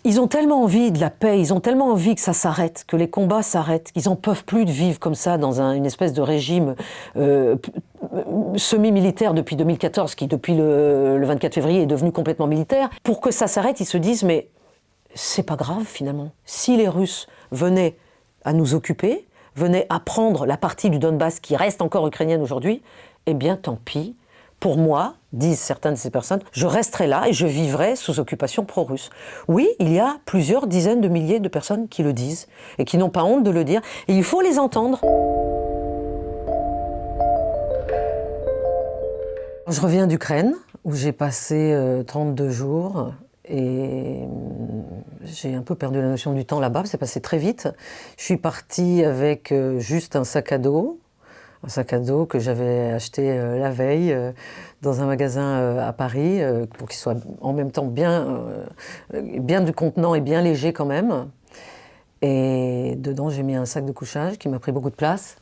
Ils ont tellement envie de la paix, ils ont tellement envie que ça s'arrête, que les combats s'arrêtent, qu'ils n'en peuvent plus de vivre comme ça dans une espèce de régime semi-militaire depuis 2014, qui depuis le 24 février est devenu complètement militaire. Pour que ça s'arrête, ils se disent mais c'est pas grave finalement. Si les Russes venaient à nous occuper, venaient à prendre la partie du Donbass qui reste encore ukrainienne aujourd'hui, eh bien tant pis. Pour moi, disent certaines de ces personnes, je resterai là et je vivrai sous occupation pro-russe. Oui, il y a plusieurs dizaines de milliers de personnes qui le disent et qui n'ont pas honte de le dire. Et il faut les entendre. Je reviens d'Ukraine, où j'ai passé 32 jours et j'ai un peu perdu la notion du temps là-bas, c'est passé très vite. Je suis partie avec juste un sac à dos que j'avais acheté la veille dans un magasin à Paris pour qu'il soit en même temps bien du contenant et bien léger quand même. Et dedans j'ai mis un sac de couchage qui m'a pris beaucoup de place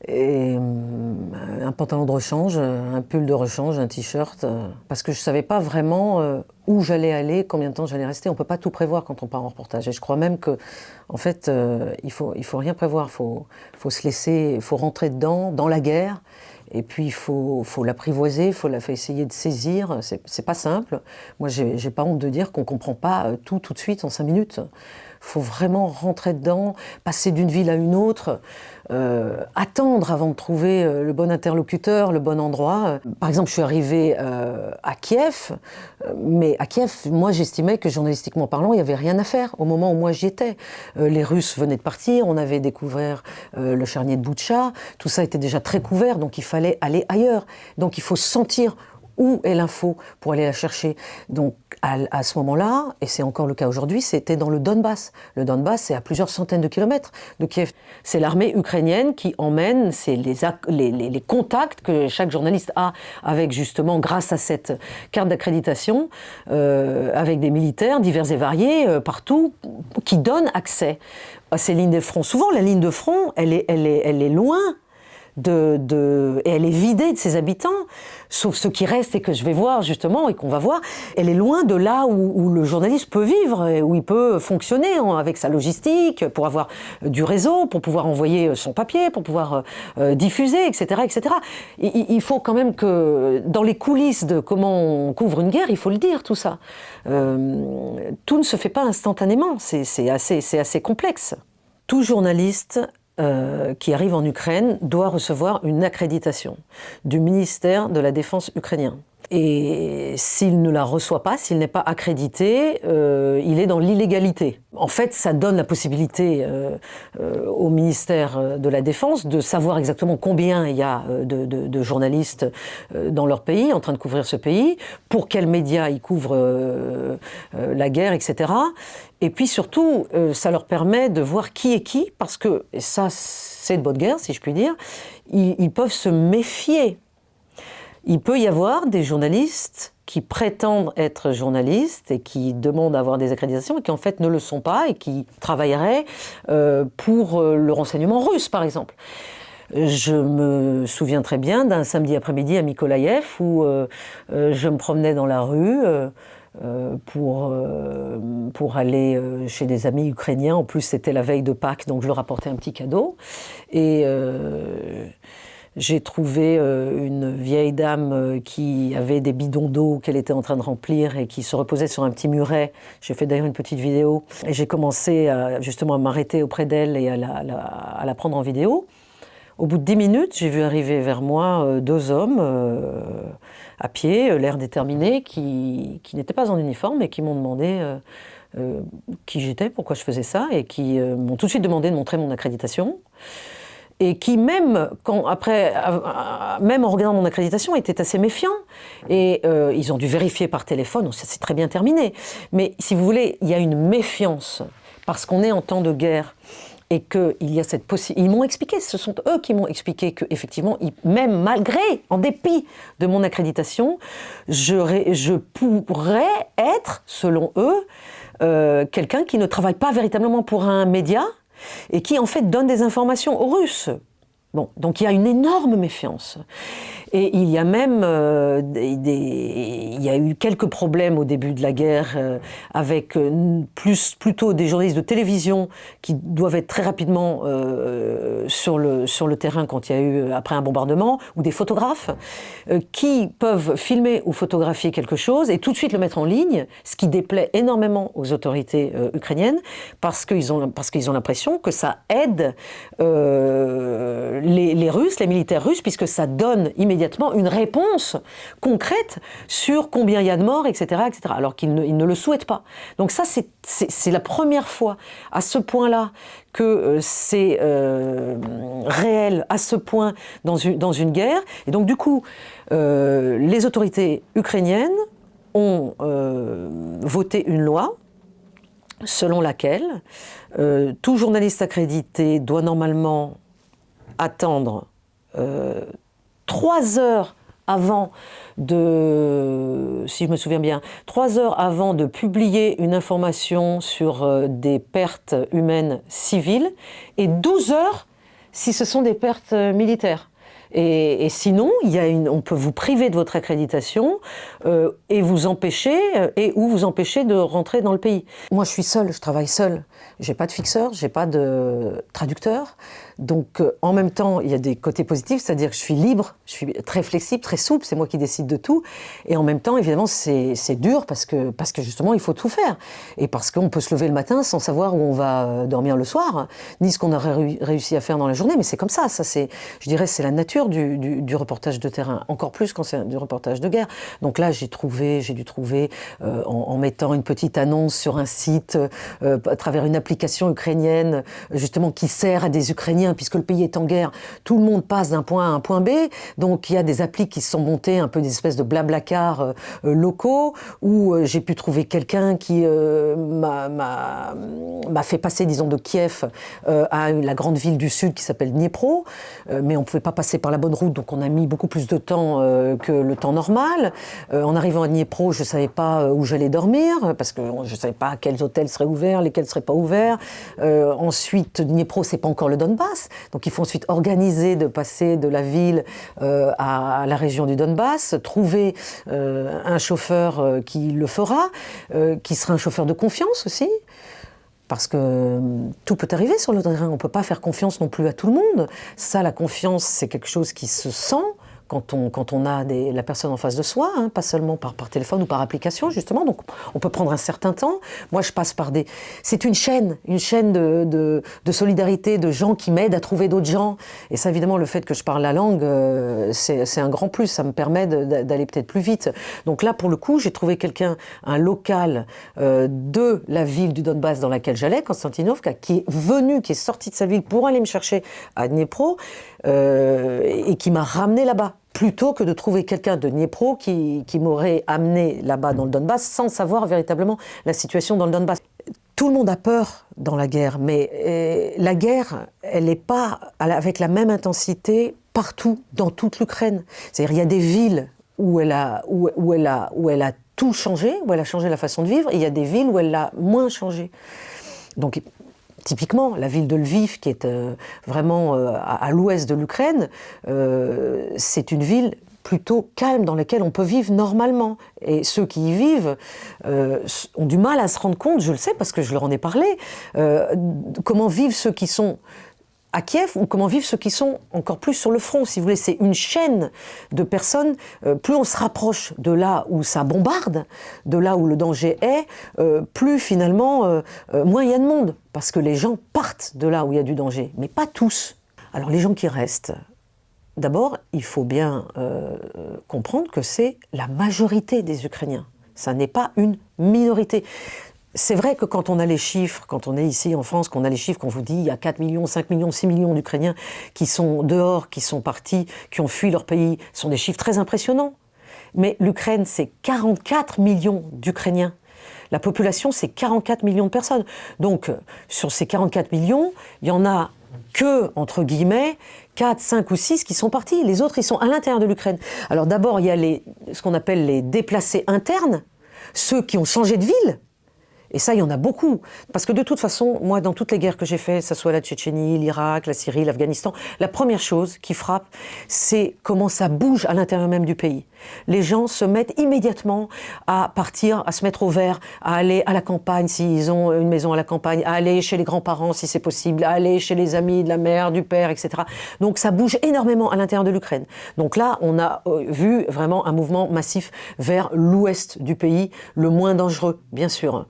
et un pantalon de rechange, un pull de rechange, un t-shirt parce que je savais pas vraiment où j'allais aller, combien de temps j'allais rester. On peut pas tout prévoir quand on part en reportage et je crois même que en fait il faut rien prévoir, faut se laisser, il faut rentrer dedans dans la guerre et puis il faut l'apprivoiser, il faut essayer de saisir, c'est pas simple. Moi j'ai pas honte de dire qu'on comprend pas tout de suite en 5 minutes. Faut vraiment rentrer dedans, passer d'une ville à une autre, attendre avant de trouver le bon interlocuteur, le bon endroit. Par exemple, je suis arrivée à Kiev, mais à Kiev, moi j'estimais que journalistiquement parlant, il n'y avait rien à faire au moment où moi j'y étais. Les Russes venaient de partir, on avait découvert le charnier de Boutcha, tout ça était déjà très couvert, donc il fallait aller ailleurs. Donc il faut sentir où est l'info pour aller la chercher. Donc à ce moment-là, et c'est encore le cas aujourd'hui, c'était dans le Donbass. Le Donbass, c'est à plusieurs centaines de kilomètres de Kiev. C'est l'armée ukrainienne qui emmène, c'est les contacts que chaque journaliste a avec justement, grâce à cette carte d'accréditation, avec des militaires divers et variés partout, qui donnent accès à ces lignes de front. Souvent, la ligne de front, elle est loin. Et elle est vidée de ses habitants, sauf ceux qui restent et que je vais voir justement et qu'on va voir. Elle est loin de là où le journaliste peut vivre, et où il peut fonctionner avec sa logistique, pour avoir du réseau, pour pouvoir envoyer son papier, pour pouvoir diffuser, etc., etc. Il faut quand même que dans les coulisses de comment on couvre une guerre, il faut le dire tout ça. Tout ne se fait pas instantanément, c'est assez complexe. Tout journaliste qui arrive en Ukraine doit recevoir une accréditation du ministère de la Défense ukrainien. Et s'il ne la reçoit pas, s'il n'est pas accrédité, il est dans l'illégalité. En fait, ça donne la possibilité au ministère de la Défense de savoir exactement combien il y a de journalistes dans leur pays, en train de couvrir ce pays, pour quels médias ils couvrent la guerre, etc. Et puis surtout, ça leur permet de voir qui est qui, parce que, et ça c'est de bonne guerre si je puis dire, ils peuvent se méfier. Il peut y avoir des journalistes qui prétendent être journalistes et qui demandent à avoir des accréditations et qui en fait ne le sont pas et qui travailleraient pour le renseignement russe par exemple. Je me souviens très bien d'un samedi après-midi à Mykolaïev où je me promenais dans la rue pour aller chez des amis ukrainiens. En plus c'était la veille de Pâques, donc je leur apportais un petit cadeau et j'ai trouvé une vieille dame qui avait des bidons d'eau qu'elle était en train de remplir et qui se reposait sur un petit muret. J'ai fait d'ailleurs une petite vidéo et j'ai commencé justement à m'arrêter auprès d'elle et à la prendre en vidéo. Au bout de 10 minutes, j'ai vu arriver vers moi 2 hommes à pied, l'air déterminé, qui n'étaient pas en uniforme et qui m'ont demandé qui j'étais, pourquoi je faisais ça, et qui m'ont tout de suite demandé de montrer mon accréditation. Et qui même en regardant mon accréditation, étaient assez méfiants. Et ils ont dû vérifier par téléphone, ça s'est très bien terminé. Mais si vous voulez, il y a une méfiance, parce qu'on est en temps de guerre, et qu'il y a cette possibilité. Ils m'ont expliqué, ce sont eux qui m'ont expliqué qu'effectivement, même malgré, en dépit de mon accréditation, je pourrais être, selon eux, quelqu'un qui ne travaille pas véritablement pour un média, et qui en fait donne des informations aux Russes. Bon, donc il y a une énorme méfiance. Et il y a même il y a eu quelques problèmes au début de la guerre avec plutôt des journalistes de télévision qui doivent être très rapidement sur le terrain quand il y a eu après un bombardement, ou des photographes qui peuvent filmer ou photographier quelque chose et tout de suite le mettre en ligne, ce qui déplaît énormément aux autorités ukrainiennes parce qu'ils ont l'impression que ça aide les Russes, les militaires russes, puisque ça donne immédiatement une réponse concrète sur combien il y a de morts, etc., etc., alors qu'ils ne le souhaitent pas. Donc ça, c'est la première fois à ce point-là que c'est réel, à ce point dans une guerre. Et donc du coup, les autorités ukrainiennes ont voté une loi selon laquelle tout journaliste accrédité doit normalement attendre 3 heures avant si je me souviens bien, 3 heures avant de publier une information sur des pertes humaines civiles et 12 heures si ce sont des pertes militaires. Et sinon, on peut vous priver de votre accréditation et vous empêcher de rentrer dans le pays. Moi, je suis seule, je travaille seule. J'ai pas de fixeur, j'ai pas de traducteur. Donc, en même temps, il y a des côtés positifs, c'est-à-dire que je suis libre, je suis très flexible, très souple, c'est moi qui décide de tout. Et en même temps, évidemment, c'est dur parce que justement, il faut tout faire. Et parce qu'on peut se lever le matin sans savoir où on va dormir le soir, ni ce qu'on aurait réussi à faire dans la journée. Mais c'est comme ça, je dirais, c'est la nature du reportage de terrain, encore plus quand c'est du reportage de guerre. Donc là, j'ai dû trouver, en mettant une petite annonce sur un site, à travers une application ukrainienne, justement, qui sert à des Ukrainiens, puisque le pays est en guerre, tout le monde passe d'un point A à un point B, donc il y a des applis qui se sont montées, un peu des espèces de blablacar locaux, où j'ai pu trouver quelqu'un qui m'a fait passer, disons, de Kiev à la grande ville du sud qui s'appelle Dniepro, mais on ne pouvait pas passer par la bonne route, donc on a mis beaucoup plus de temps que le temps normal. En arrivant à Dniepro, je ne savais pas où j'allais dormir, parce que je ne savais pas quels hôtels seraient ouverts, lesquels ne seraient pas ouverts. Ensuite, Dniepro, ce n'est pas encore le Donbass, donc il faut ensuite organiser de passer de la ville à la région du Donbass, trouver un chauffeur qui le fera, qui sera un chauffeur de confiance aussi. Parce que tout peut arriver sur le terrain, on ne peut pas faire confiance non plus à tout le monde. Ça, la confiance, c'est quelque chose qui se sent quand on a la personne en face de soi, hein, pas seulement par téléphone ou par application, justement. Donc, on peut prendre un certain temps. Moi, je passe par c'est une chaîne de solidarité, de gens qui m'aident à trouver d'autres gens. Et ça, évidemment, le fait que je parle la langue, c'est un grand plus. Ça me permet d'aller peut-être plus vite. Donc là, pour le coup, j'ai trouvé un local de la ville du Donbass dans laquelle j'allais, Konstantinovka, qui est sorti de sa ville pour aller me chercher à Dniepro, et qui m'a ramené là-bas, plutôt que de trouver quelqu'un de Dniepro qui m'aurait amené là-bas dans le Donbass sans savoir véritablement la situation dans le Donbass. Tout le monde a peur dans la guerre, mais la guerre, elle n'est pas avec la même intensité partout, dans toute l'Ukraine. C'est-à-dire, il y a des villes où elle a tout changé, où elle a changé la façon de vivre, et il y a des villes où elle l'a moins changé. Donc, typiquement, la ville de Lviv, qui est vraiment à l'ouest de l'Ukraine, c'est une ville plutôt calme dans laquelle on peut vivre normalement. Et ceux qui y vivent ont du mal à se rendre compte, je le sais parce que je leur en ai parlé, comment vivent ceux qui sont à Kiev ou comment vivent ceux qui sont encore plus sur le front. Si vous voulez, c'est une chaîne de personnes. Plus on se rapproche de là où ça bombarde, de là où le danger est, plus finalement, moins il y a de monde. Parce que les gens partent de là où il y a du danger, mais pas tous. Alors les gens qui restent, d'abord, il faut bien comprendre que c'est la majorité des Ukrainiens. Ça n'est pas une minorité. C'est vrai que quand on a les chiffres, quand on est ici en France, qu'on a les chiffres, qu'on vous dit il y a 4 millions, 5 millions, 6 millions d'Ukrainiens qui sont dehors, qui sont partis, qui ont fui leur pays, ce sont des chiffres très impressionnants. Mais l'Ukraine, c'est 44 millions d'Ukrainiens. La population, c'est 44 millions de personnes. Donc, sur ces 44 millions, il y en a que, entre guillemets, 4, 5 ou 6 qui sont partis. Les autres, ils sont à l'intérieur de l'Ukraine. Alors d'abord, il y a ce qu'on appelle les déplacés internes, ceux qui ont changé de ville, Et ça, il y en a beaucoup. Parce que de toute façon, moi, dans toutes les guerres que j'ai faites, que ce soit la Tchétchénie, l'Irak, la Syrie, l'Afghanistan, la première chose qui frappe, c'est comment ça bouge à l'intérieur même du pays. Les gens se mettent immédiatement à partir, à se mettre au vert, à aller à la campagne s'ils ont une maison à la campagne, à aller chez les grands-parents si c'est possible, à aller chez les amis de la mère, du père, etc. Donc ça bouge énormément à l'intérieur de l'Ukraine. Donc là, on a vu vraiment un mouvement massif vers l'ouest du pays, le moins dangereux, bien sûr.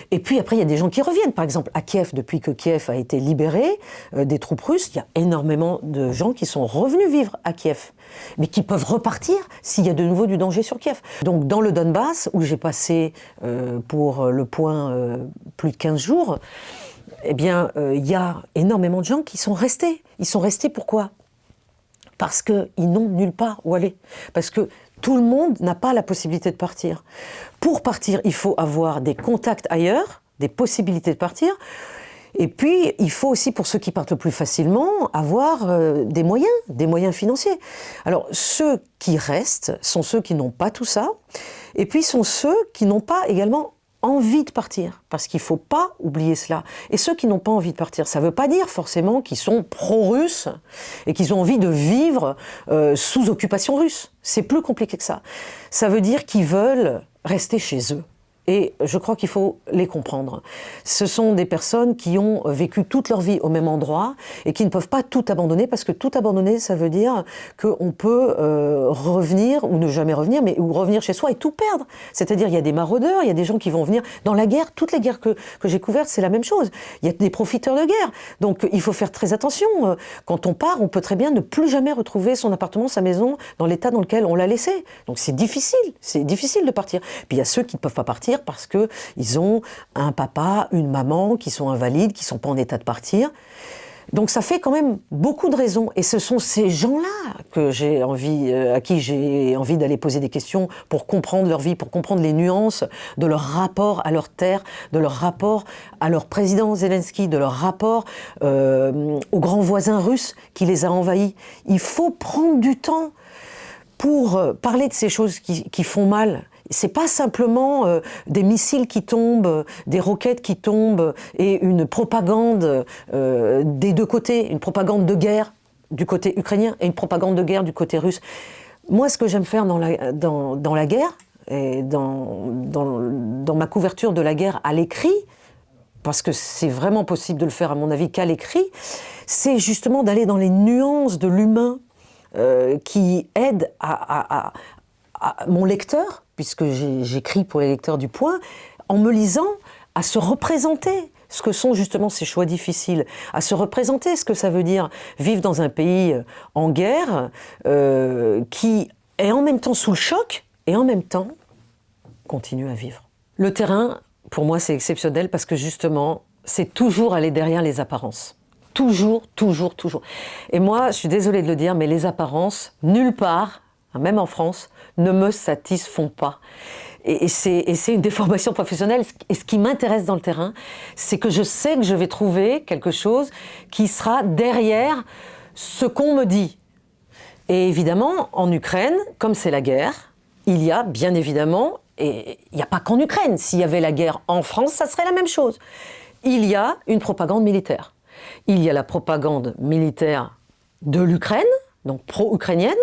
Et puis après, il y a des gens qui reviennent. Par exemple, à Kiev, depuis que Kiev a été libéré des troupes russes, il y a énormément de gens qui sont revenus vivre à Kiev, mais qui peuvent repartir s'il y a de nouveau du danger sur Kiev. Donc dans le Donbass, où j'ai passé pour le point plus de 15 jours, eh bien, il y a énormément de gens qui sont restés. Ils sont restés pourquoi ? Parce qu'ils n'ont nulle part où aller. Parce que tout le monde n'a pas la possibilité de partir. Pour partir, il faut avoir des contacts ailleurs, des possibilités de partir. Et puis, il faut aussi, pour ceux qui partent le plus facilement, avoir des moyens financiers. Alors, ceux qui restent sont ceux qui n'ont pas tout ça. Et puis, sont ceux qui n'ont pas également envie de partir, parce qu'il ne faut pas oublier cela. Et ceux qui n'ont pas envie de partir, ça ne veut pas dire forcément qu'ils sont pro-russes et qu'ils ont envie de vivre sous occupation russe. C'est plus compliqué que ça. Ça veut dire qu'ils veulent rester chez eux. Et je crois qu'il faut les comprendre. Ce sont des personnes qui ont vécu toute leur vie au même endroit et qui ne peuvent pas tout abandonner, parce que tout abandonner, ça veut dire qu'on peut revenir, ou ne jamais revenir, mais ou revenir chez soi et tout perdre. C'est-à-dire, il y a des maraudeurs, il y a des gens qui vont venir dans la guerre. Toutes les guerres que j'ai couvertes, c'est la même chose. Il y a des profiteurs de guerre. Donc, il faut faire très attention. Quand on part, on peut très bien ne plus jamais retrouver son appartement, sa maison, dans l'état dans lequel on l'a laissé. Donc, c'est difficile de partir. Puis, il y a ceux qui ne peuvent pas partir parce qu'ils ont un papa, une maman qui sont invalides, qui ne sont pas en état de partir. Donc ça fait quand même beaucoup de raisons. Et ce sont ces gens-là à qui j'ai envie d'aller poser des questions pour comprendre leur vie, pour comprendre les nuances de leur rapport à leur terre, de leur rapport à leur président Zelensky, de leur rapport aux grands voisins russes qui les a envahis. Il faut prendre du temps pour parler de ces choses qui font mal. C'est pas simplement des missiles qui tombent, des roquettes qui tombent et une propagande des deux côtés, une propagande de guerre du côté ukrainien et une propagande de guerre du côté russe. Moi, ce que j'aime faire dans la guerre et dans ma couverture de la guerre à l'écrit, parce que c'est vraiment possible de le faire à mon avis qu'à l'écrit, c'est justement d'aller dans les nuances de l'humain qui aident à mon lecteur, puisque j'écris pour les lecteurs du Point, en me lisant, à se représenter ce que sont justement ces choix difficiles, à se représenter ce que ça veut dire vivre dans un pays en guerre, qui est en même temps sous le choc et en même temps continue à vivre. Le terrain, pour moi, c'est exceptionnel parce que justement, c'est toujours aller derrière les apparences. Toujours, toujours, toujours. Et moi, je suis désolée de le dire, mais les apparences, nulle part, même en France, ne me satisfont pas. Et c'est une déformation professionnelle. Et ce qui m'intéresse dans le terrain, c'est que je sais que je vais trouver quelque chose qui sera derrière ce qu'on me dit. Et évidemment, en Ukraine, comme c'est la guerre, il y a bien évidemment, et il n'y a pas qu'en Ukraine, s'il y avait la guerre en France, ça serait la même chose. Il y a une propagande militaire. Il y a la propagande militaire de l'Ukraine, donc pro-ukrainienne,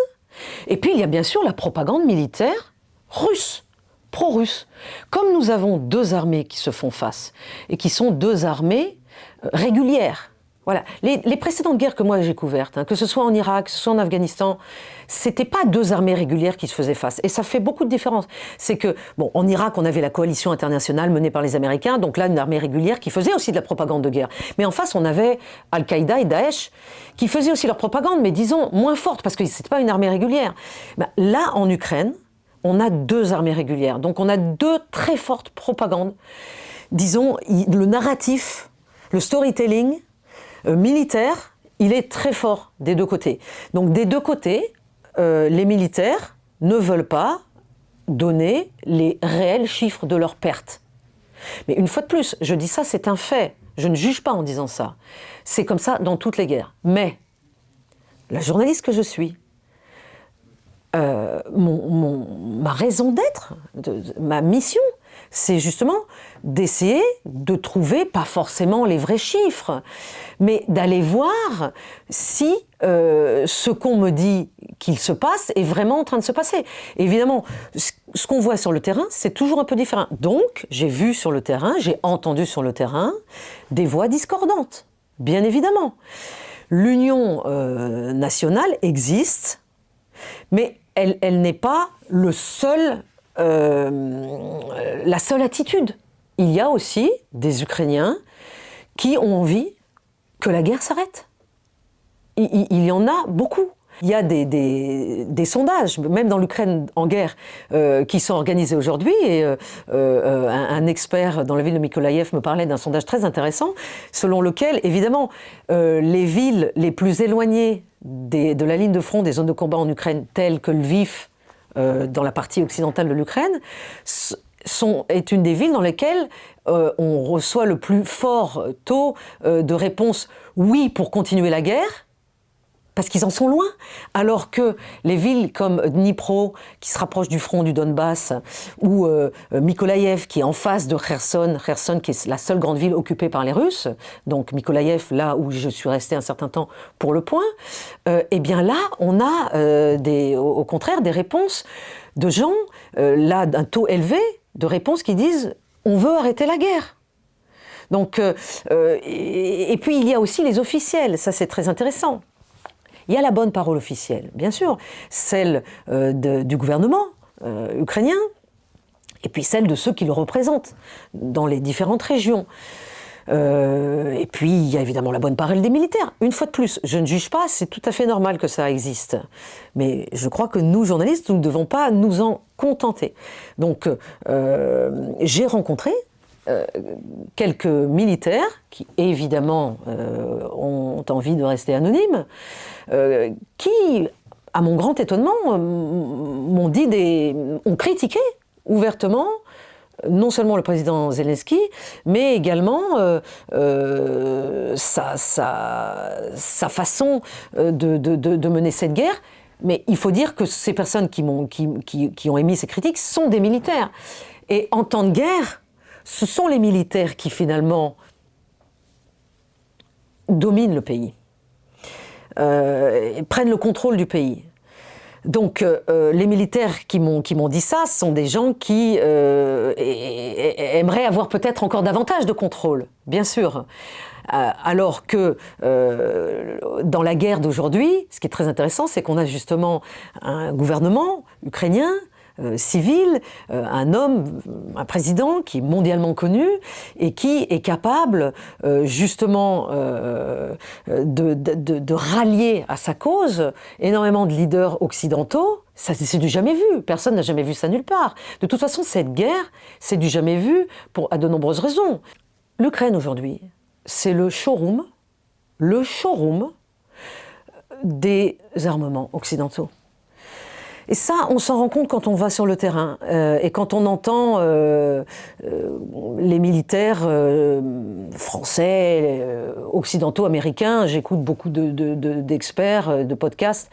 et puis il y a bien sûr la propagande militaire russe, pro-russe. Comme nous avons deux armées qui se font face, et qui sont deux armées régulières. Voilà. Les précédentes guerres que moi j'ai couvertes, que ce soit en Irak, que ce soit en Afghanistan, c'était pas deux armées régulières qui se faisaient face. Et ça fait beaucoup de différence. C'est que, bon, en Irak, on avait la coalition internationale menée par les Américains, donc là, une armée régulière qui faisait aussi de la propagande de guerre. Mais en face, on avait Al-Qaïda et Daesh qui faisaient aussi leur propagande, mais disons moins forte, parce que c'était pas une armée régulière. Ben, là, en Ukraine, on a deux armées régulières. Donc on a deux très fortes propagandes. Disons, le narratif, le storytelling militaire, il est très fort des deux côtés. Donc des deux côtés, les militaires ne veulent pas donner les réels chiffres de leurs pertes. Mais une fois de plus, je dis ça, c'est un fait. Je ne juge pas en disant ça. C'est comme ça dans toutes les guerres. Mais la journaliste que je suis, ma raison d'être, ma mission, c'est justement d'essayer de trouver, pas forcément les vrais chiffres, mais d'aller voir si ce qu'on me dit qu'il se passe est vraiment en train de se passer. Évidemment, ce qu'on voit sur le terrain, c'est toujours un peu différent. Donc, j'ai vu sur le terrain, j'ai entendu sur le terrain des voix discordantes, bien évidemment. L'union nationale existe, mais elle n'est pas la seule attitude. Il y a aussi des Ukrainiens qui ont envie que la guerre s'arrête. Il y en a beaucoup. Il y a des sondages, même dans l'Ukraine en guerre, qui sont organisés aujourd'hui. Et un expert dans la ville de Mykolaïev me parlait d'un sondage très intéressant, selon lequel, évidemment, les villes les plus éloignées de la ligne de front des zones de combat en Ukraine, telles que Lviv, dans la partie occidentale de l'Ukraine, est une des villes dans lesquelles on reçoit le plus fort taux de réponse « oui » pour continuer la guerre, parce qu'ils en sont loin, alors que les villes comme Dnipro, qui se rapproche du front du Donbass, ou Mykolaïev, qui est en face de Kherson qui est la seule grande ville occupée par les Russes, donc Mykolaïev, là où je suis restée un certain temps pour le point, eh bien là, on a au contraire des réponses de gens, là d'un taux élevé, de réponses qui disent « on veut arrêter la guerre ». Donc, et puis il y a aussi les officiels, ça c'est très intéressant. Il y a la bonne parole officielle, bien sûr, celle du gouvernement ukrainien, et puis celle de ceux qui le représentent dans les différentes régions. Et puis, il y a évidemment la bonne parole des militaires. Une fois de plus, je ne juge pas, c'est tout à fait normal que ça existe. Mais je crois que nous, journalistes, nous ne devons pas nous en contenter. Donc, j'ai rencontré quelques militaires qui, évidemment, ont envie de rester anonymes, qui, à mon grand étonnement, ont critiqué ouvertement non seulement le président Zelensky, mais également sa façon de mener cette guerre. Mais il faut dire que ces personnes qui ont émis ces critiques sont des militaires. Et en temps de guerre, ce sont les militaires qui finalement dominent le pays, prennent le contrôle du pays. Donc les militaires qui m'ont dit ça sont des gens qui aimeraient avoir peut-être encore davantage de contrôle, bien sûr. Alors que dans la guerre d'aujourd'hui, ce qui est très intéressant, c'est qu'on a justement un gouvernement ukrainien, civil, un président qui est mondialement connu et qui est capable justement de rallier à sa cause énormément de leaders occidentaux. Ça, c'est du jamais vu. Personne n'a jamais vu ça nulle part. De toute façon, cette guerre, c'est du jamais vu à de nombreuses raisons. L'Ukraine aujourd'hui, c'est le showroom des armements occidentaux. Et ça, on s'en rend compte quand on va sur le terrain et quand on entend les militaires français, occidentaux, américains. J'écoute beaucoup d'experts, de podcasts,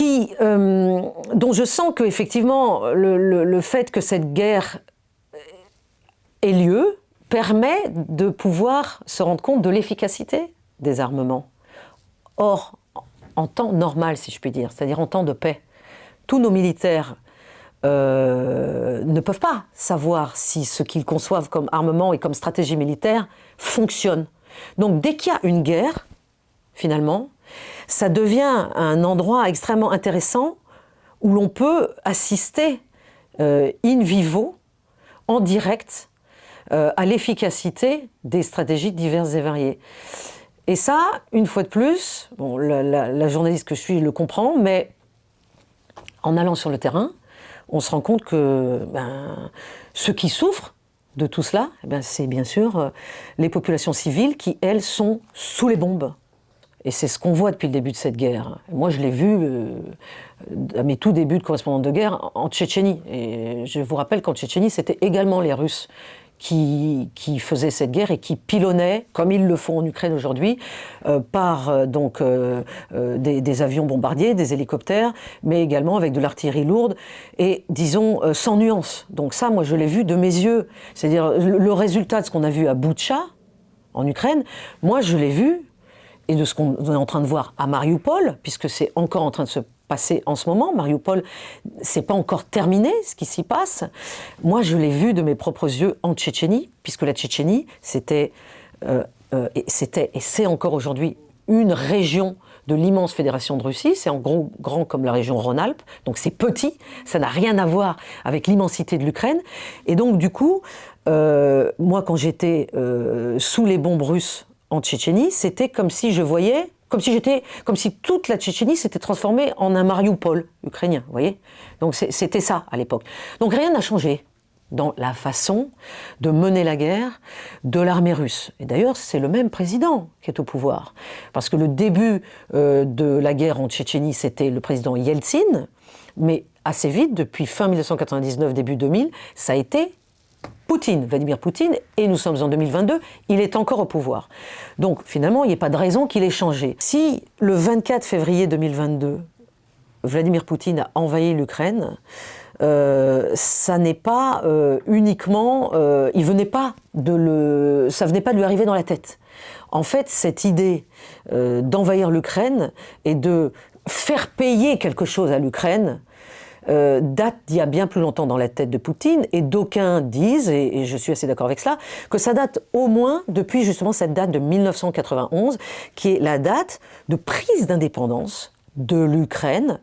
dont je sens qu'effectivement, le fait que cette guerre ait lieu permet de pouvoir se rendre compte de l'efficacité des armements. Or, en temps normal, si je puis dire, c'est-à-dire en temps de paix, tous nos militaires ne peuvent pas savoir si ce qu'ils conçoivent comme armement et comme stratégie militaire fonctionne. Donc dès qu'il y a une guerre, finalement, ça devient un endroit extrêmement intéressant où l'on peut assister in vivo, en direct, à l'efficacité des stratégies diverses et variées. Et ça, une fois de plus, bon, la journaliste que je suis le comprend, mais en allant sur le terrain, on se rend compte que ceux qui souffrent de tout cela, c'est bien sûr les populations civiles qui, elles, sont sous les bombes. Et c'est ce qu'on voit depuis le début de cette guerre. Moi, je l'ai vu à mes tout débuts de correspondante de guerre en Tchétchénie. Et je vous rappelle qu'en Tchétchénie, c'était également les Russes qui faisaient cette guerre et qui pilonnaient, comme ils le font en Ukraine aujourd'hui, par des avions bombardiers, des hélicoptères, mais également avec de l'artillerie lourde et, disons, sans nuance. Donc ça, moi, je l'ai vu de mes yeux. C'est-à-dire, le résultat de ce qu'on a vu à Boutcha, en Ukraine, moi, je l'ai vu, et de ce qu'on est en train de voir à Mariupol, puisque c'est encore en train de se passer en ce moment. Mariupol, c'est pas encore terminé ce qui s'y passe. Moi, je l'ai vu de mes propres yeux en Tchétchénie, puisque la Tchétchénie, c'était et c'est encore aujourd'hui une région de l'immense fédération de Russie. C'est en gros grand comme la région Rhône-Alpes, donc c'est petit. Ça n'a rien à voir avec l'immensité de l'Ukraine. Et donc du coup, moi, quand j'étais sous les bombes russes en Tchétchénie, c'était comme si je voyais. Comme si toute la Tchétchénie s'était transformée en un Mariupol ukrainien, vous voyez ? Donc c'était ça à l'époque. Donc rien n'a changé dans la façon de mener la guerre de l'armée russe. Et d'ailleurs, c'est le même président qui est au pouvoir. Parce que le début de la guerre en Tchétchénie, c'était le président Yeltsin, mais assez vite, depuis fin 1999, début 2000, ça a été Poutine, Vladimir Poutine, et nous sommes en 2022, il est encore au pouvoir. Donc finalement, il n'y a pas de raison qu'il ait changé. Si le 24 février 2022, Vladimir Poutine a envahi l'Ukraine, ça n'est pas uniquement... ça venait pas de lui arriver dans la tête. En fait, cette idée d'envahir l'Ukraine et de faire payer quelque chose à l'Ukraine, date d'il y a bien plus longtemps dans la tête de Poutine, et d'aucuns disent, et je suis assez d'accord avec cela, que ça date au moins depuis justement cette date de 1991, qui est la date de prise d'indépendance de l'Ukraine,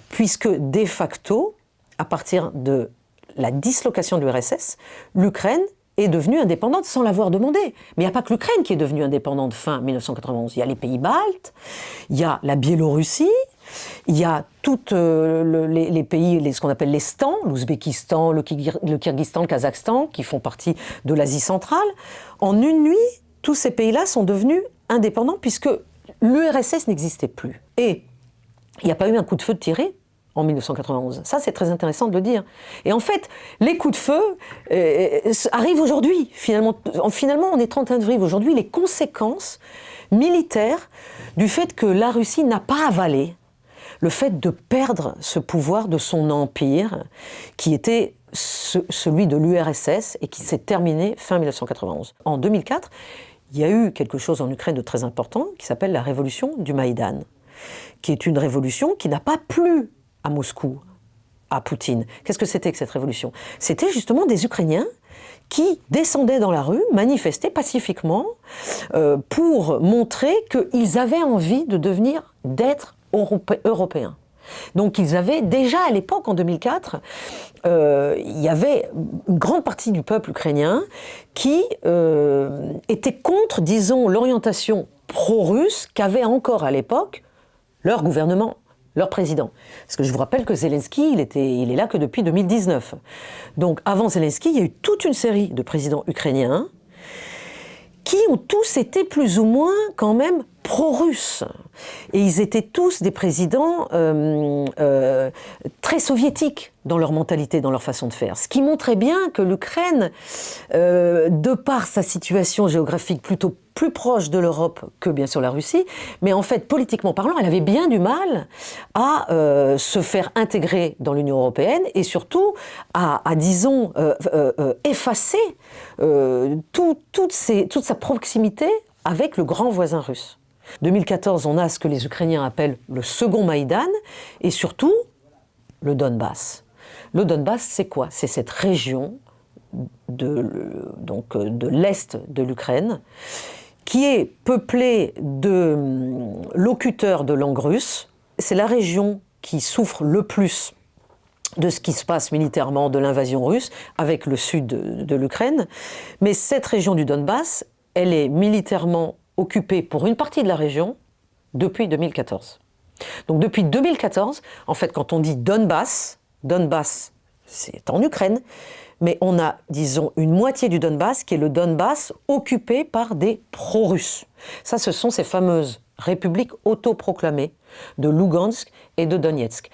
puisque de facto, à partir de la dislocation de l'URSS, l'Ukraine est devenue indépendante sans l'avoir demandé. Mais il n'y a pas que l'Ukraine qui est devenue indépendante fin 1991. Il y a les pays baltes, il y a la Biélorussie, il y a tous les pays, ce qu'on appelle les stans, l'Ouzbékistan, le Kyrgyzstan, le Kazakhstan, qui font partie de l'Asie centrale. En une nuit, tous ces pays-là sont devenus indépendants puisque l'URSS n'existait plus. Et il n'y a pas eu un coup de feu tiré en 1991. Ça, c'est très intéressant de le dire. Et en fait, les coups de feu arrivent aujourd'hui. Finalement, on est 31 février aujourd'hui. Les conséquences militaires du fait que la Russie n'a pas avalé le fait de perdre ce pouvoir de son empire, qui était celui de l'URSS et qui s'est terminé fin 1991. En 2004, il y a eu quelque chose en Ukraine de très important qui s'appelle la révolution du Maïdan, qui est une révolution qui n'a pas plu à Moscou, à Poutine. Qu'est-ce que c'était que cette révolution ? C'était justement des Ukrainiens qui descendaient dans la rue, manifestaient pacifiquement pour montrer qu'ils avaient envie d'être européens. Donc ils avaient déjà à l'époque, en 2004, il y avait une grande partie du peuple ukrainien qui était contre, disons, l'orientation pro-russe qu'avait encore à l'époque leur gouvernement, leur président. Parce que je vous rappelle que Zelensky, il est là que depuis 2019. Donc avant Zelensky, il y a eu toute une série de présidents ukrainiens qui ont tous été plus ou moins quand même pro-russes. Et ils étaient tous des présidents très soviétiques dans leur mentalité, dans leur façon de faire. Ce qui montrait bien que l'Ukraine, de par sa situation géographique plutôt plus proche de l'Europe que bien sûr la Russie, mais en fait, politiquement parlant, elle avait bien du mal à se faire intégrer dans l'Union européenne et surtout à disons, effacer toute sa proximité avec le grand voisin russe. 2014, on a ce que les Ukrainiens appellent le second Maïdan et surtout le Donbass. Le Donbass, c'est quoi ? C'est cette région de l'est de l'Ukraine qui est peuplée de locuteurs de langue russe. C'est la région qui souffre le plus de ce qui se passe militairement, de l'invasion russe, avec le sud de l'Ukraine. Mais cette région du Donbass, elle est militairement occupée pour une partie de la région depuis 2014. Donc depuis 2014, en fait, quand on dit Donbass, c'est en Ukraine, mais on a, disons, une moitié du Donbass qui est le Donbass occupé par des pro-russes. Ça, ce sont ces fameuses républiques autoproclamées de Lugansk et de Donetsk.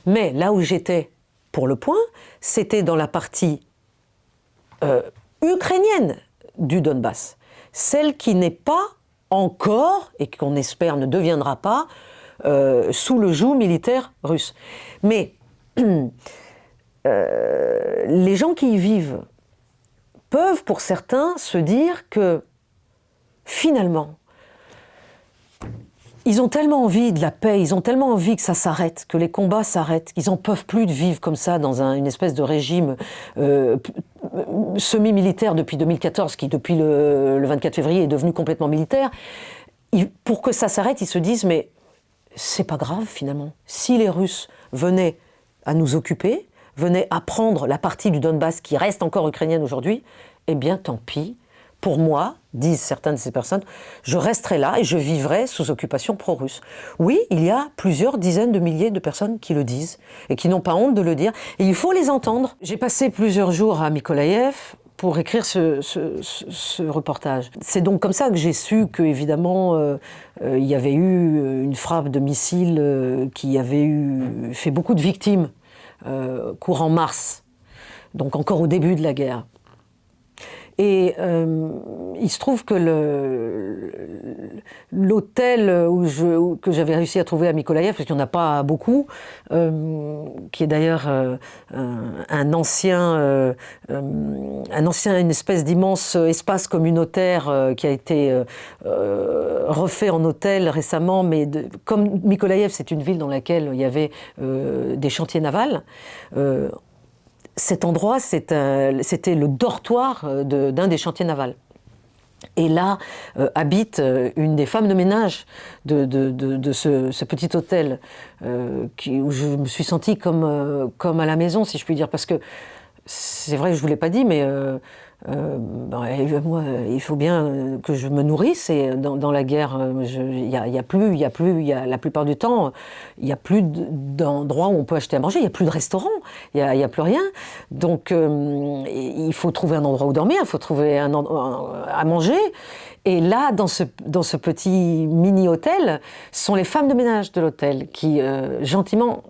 Mais là où j'étais pour le point, c'était dans la partie ukrainienne du Donbass, celle qui n'est pas encore, et qu'on espère ne deviendra pas, sous le joug militaire russe. Mais les gens qui y vivent peuvent, pour certains, se dire que, finalement, ils ont tellement envie de la paix, ils ont tellement envie que ça s'arrête, que les combats s'arrêtent, qu'ils n'en peuvent plus de vivre comme ça dans une espèce de régime semi-militaire depuis 2014, qui depuis le 24 février est devenu complètement militaire. Pour que ça s'arrête, ils se disent, mais c'est pas grave finalement. Si les Russes venaient à nous occuper, venaient à prendre la partie du Donbass qui reste encore ukrainienne aujourd'hui, eh bien tant pis. Pour moi, disent certaines de ces personnes, je resterai là et je vivrai sous occupation pro-russe. Oui, il y a plusieurs dizaines de milliers de personnes qui le disent et qui n'ont pas honte de le dire. Et il faut les entendre. J'ai passé plusieurs jours à Mykolaïev pour écrire ce reportage. C'est donc comme ça que j'ai su qu'évidemment, il y avait eu une frappe de missile qui avait fait beaucoup de victimes courant mars, donc encore au début de la guerre. Et il se trouve que l'hôtel que j'avais réussi à trouver à Mykolaïev, parce qu'il n'y en a pas beaucoup, qui est d'ailleurs une espèce d'immense espace communautaire qui a été refait en hôtel récemment, mais comme Mykolaïev, c'est une ville dans laquelle il y avait des chantiers navals, cet endroit, c'était le dortoir d'un des chantiers navals. Et là habite une des femmes de ménage de ce petit hôtel où je me suis sentie comme à la maison, si je puis dire. Parce que c'est vrai que je ne vous l'ai pas dit, mais moi, il faut bien que je me nourrisse. Et dans la guerre, la plupart du temps, il n'y a plus d'endroits où on peut acheter à manger. Il n'y a plus de restaurants, il n'y a plus rien. Donc, il faut trouver un endroit où dormir, il faut trouver un endroit à manger. Et là, dans ce petit mini-hôtel, sont les femmes de ménage de l'hôtel qui, gentiment,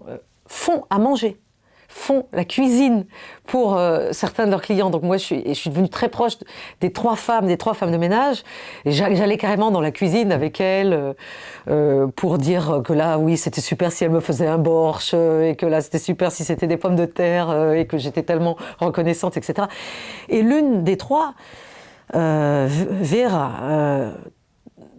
font à manger, font la cuisine pour certains de leurs clients. Donc moi, je suis devenue très proche des trois femmes de ménage. Et j'allais carrément dans la cuisine avec elles pour dire que là, oui, c'était super si elles me faisaient un borsch, et que là, c'était super si c'était des pommes de terre, et que j'étais tellement reconnaissante, etc. Et l'une des trois, Vera,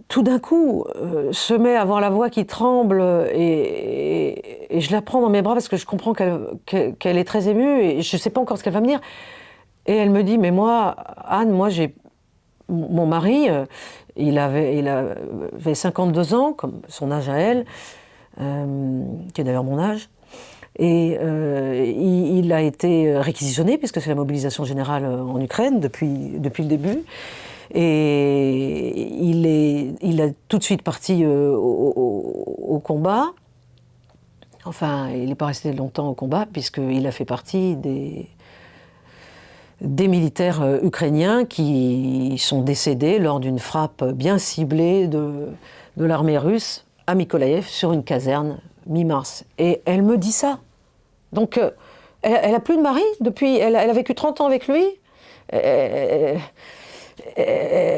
tout d'un coup, se met à avoir la voix qui tremble et je la prends dans mes bras parce que je comprends qu'elle est très émue et je ne sais pas encore ce qu'elle va me dire. Et elle me dit, mais moi, Anne, mon mari, il avait 52 ans, comme son âge à elle, qui est d'ailleurs mon âge, et il a été réquisitionné puisque c'est la mobilisation générale en Ukraine depuis le début. Et il a tout de suite parti au combat. Enfin, il n'est pas resté longtemps au combat, puisqu'il a fait partie des militaires ukrainiens qui sont décédés lors d'une frappe bien ciblée de l'armée russe à Mykolaïev sur une caserne mi-mars. Et elle me dit ça. Donc, elle n'a plus de mari depuis. Elle a vécu 30 ans avec lui.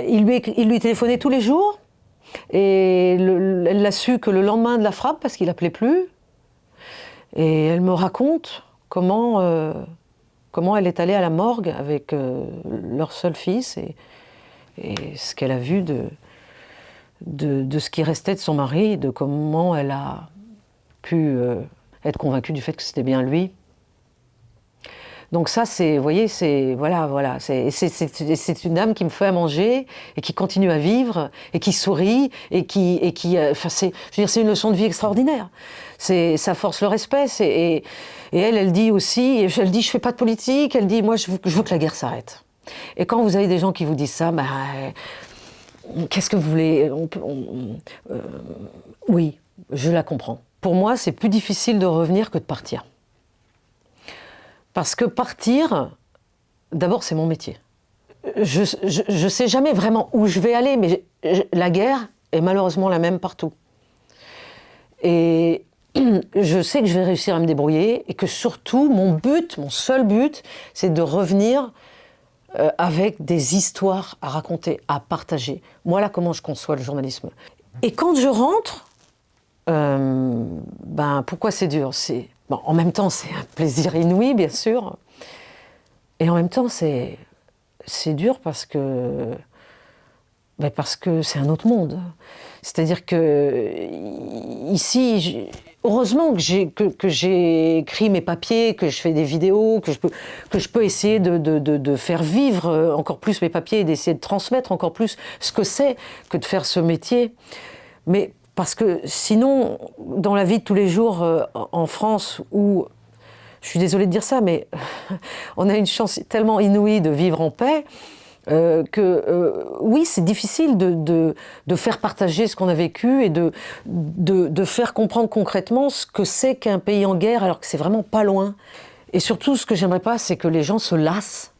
Il lui téléphonait tous les jours et elle l'a su que le lendemain de la frappe parce qu'il appelait plus. Et elle me raconte comment elle est allée à la morgue avec leur seul fils et ce qu'elle a vu de ce qui restait de son mari, de comment elle a pu être convaincue du fait que c'était bien lui. Donc ça, vous voyez, c'est une dame qui me fait à manger et qui continue à vivre et qui sourit et c'est une leçon de vie extraordinaire. Ça force le respect. Et elle dit aussi, je fais pas de politique. Elle dit, moi, je veux que la guerre s'arrête. Et quand vous avez des gens qui vous disent ça, qu'est-ce que vous voulez oui, je la comprends. Pour moi, c'est plus difficile de revenir que de partir. Parce que partir, d'abord, c'est mon métier. Je sais jamais vraiment où je vais aller, mais la guerre est malheureusement la même partout. Et je sais que je vais réussir à me débrouiller et que surtout, mon seul but, c'est de revenir avec des histoires à raconter, à partager. Voilà comment je conçois le journalisme. Et quand je rentre, pourquoi c'est dur? Bon, en même temps, c'est un plaisir inouï, bien sûr. Et en même temps, c'est dur parce que c'est un autre monde. C'est-à-dire que ici, heureusement que j'ai écrit mes papiers, que je fais des vidéos, que je peux essayer de faire vivre encore plus mes papiers et d'essayer de transmettre encore plus ce que c'est que de faire ce métier. Mais parce que sinon, dans la vie de tous les jours en France, où, je suis désolée de dire ça, mais on a une chance tellement inouïe de vivre en paix, oui, c'est difficile de faire partager ce qu'on a vécu et de faire comprendre concrètement ce que c'est qu'un pays en guerre alors que c'est vraiment pas loin. Et surtout, ce que j'aimerais pas, c'est que les gens se lassent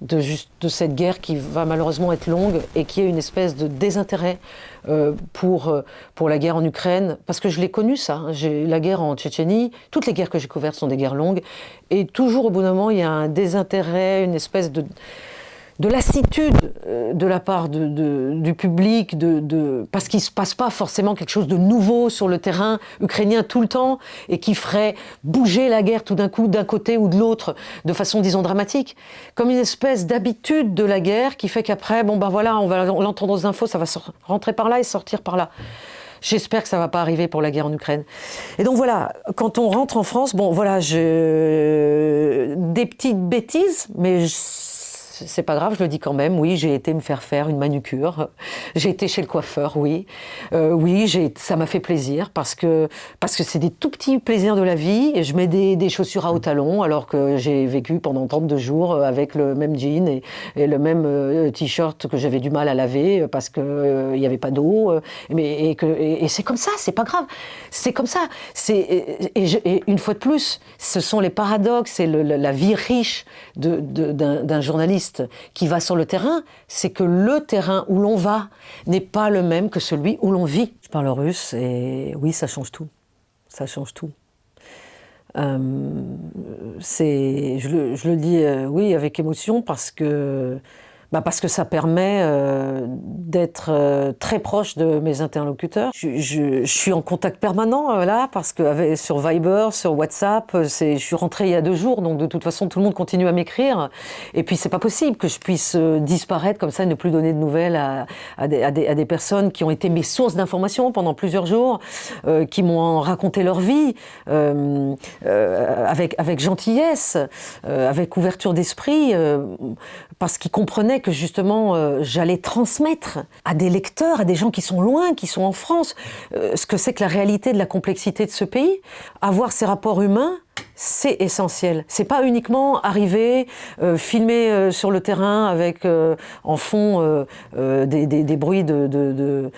de cette guerre qui va malheureusement être longue et qui est une espèce de désintérêt pour la guerre en Ukraine. Parce que je l'ai connu ça, hein. La guerre en Tchétchénie, toutes les guerres que j'ai couvertes sont des guerres longues. Et toujours au bout d'un moment, il y a un désintérêt, une espèce de lassitude de la part du public, parce qu'il ne se passe pas forcément quelque chose de nouveau sur le terrain ukrainien tout le temps et qui ferait bouger la guerre tout d'un coup d'un côté ou de l'autre de façon, disons, dramatique. Comme une espèce d'habitude de la guerre qui fait qu'après, on va l'entendre aux infos, ça va rentrer par là et sortir par là. J'espère que ça ne va pas arriver pour la guerre en Ukraine. Et donc voilà, quand on rentre en France, des petites bêtises, mais c'est pas grave, je le dis quand même. Oui, j'ai été me faire une manucure. J'ai été chez le coiffeur, oui. Ça m'a fait plaisir parce que c'est des tout petits plaisirs de la vie. Et je mets des chaussures à hauts talons alors que j'ai vécu pendant 32 jours avec le même jean et le même t-shirt que j'avais du mal à laver parce que il y avait pas d'eau. Et c'est comme ça, c'est pas grave. C'est comme ça. Et une fois de plus, ce sont les paradoxes et la vie riche d'un journaliste qui va sur le terrain, c'est que le terrain où l'on va n'est pas le même que celui où l'on vit. Je parle russe et oui, ça change tout. Ça change tout. Je le dis oui avec émotion parce que ça permet d'être très proche de mes interlocuteurs. Je suis en contact permanent là parce que sur Viber, sur WhatsApp, je suis rentrée il y a 2 jours, donc de toute façon tout le monde continue à m'écrire. Et puis c'est pas possible que je puisse disparaître comme ça et ne plus donner de nouvelles à des personnes qui ont été mes sources d'information pendant plusieurs jours, qui m'ont raconté leur vie avec gentillesse, avec ouverture d'esprit, parce qu'ils comprenaient que justement j'allais transmettre à des lecteurs, à des gens qui sont loin, qui sont en France, ce que c'est que la réalité de la complexité de ce pays. Avoir ces rapports humains, c'est essentiel. C'est pas uniquement arriver, filmer sur le terrain avec en fond des bruits de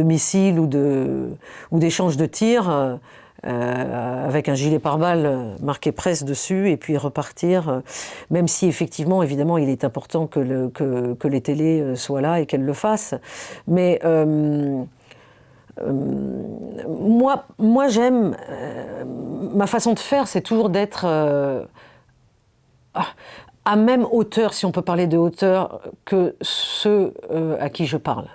missiles ou d'échanges de tirs. Avec un gilet pare-balles marqué presse dessus et puis repartir, même si évidemment il est important que les télés soient là et qu'elles le fassent. Mais moi j'aime, ma façon de faire, c'est toujours d'être à même hauteur, si on peut parler de hauteur, que ceux à qui je parle.